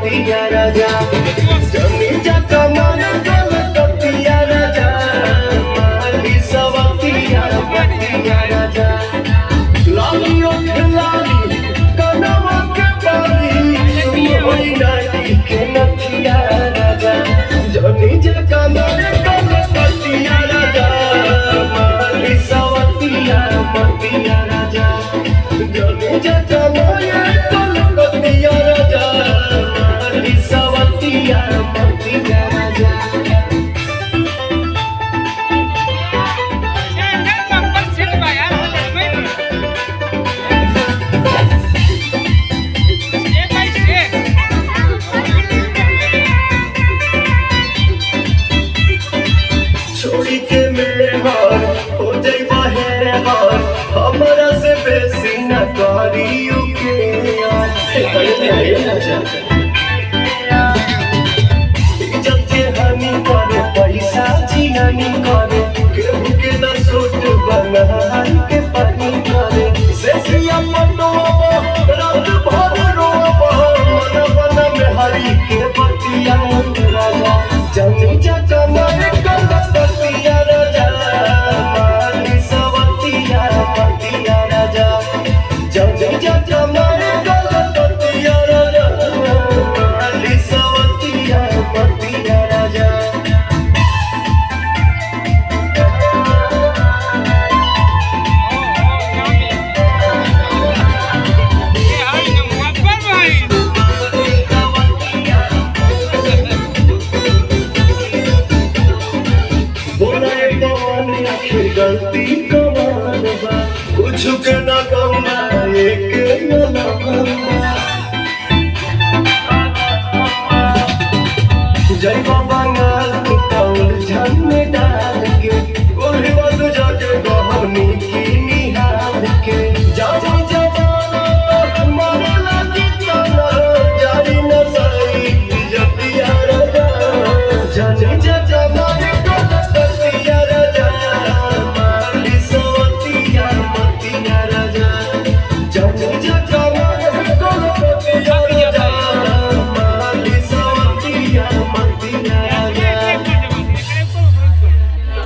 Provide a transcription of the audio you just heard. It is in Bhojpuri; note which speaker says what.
Speaker 1: कलकतिया राजा जमी जका मन कलकतिया राजा माली सवतिया पतिया राजा लालियो खिलाली कनवा के बाली सुन होई नाटी के नथिया राजा जमी जका मन कलकतिया राजा माली सवतिया पतिया राजा जमी जका मन कलकतिया राजा माली सवतिया पतिया राजा छोड़ी के मेरे हार हो जाई बाहर हार हमारा से बेसी न करियो के इज्जत के हानि करे पैसा जीनी करे केहू के न सूट बनाई के पानी करे सेसिया मनोवा रात भर रोवा मन में हरी के बतिया राजा जमी जका मन कलकतिया राजा माली सवतिया पतिया राजा जमी जका मन कलकतिया राजा माली सवतिया पतिया राजा बोले पवन आखिर गलती कमान बा कुछ के न कमा एक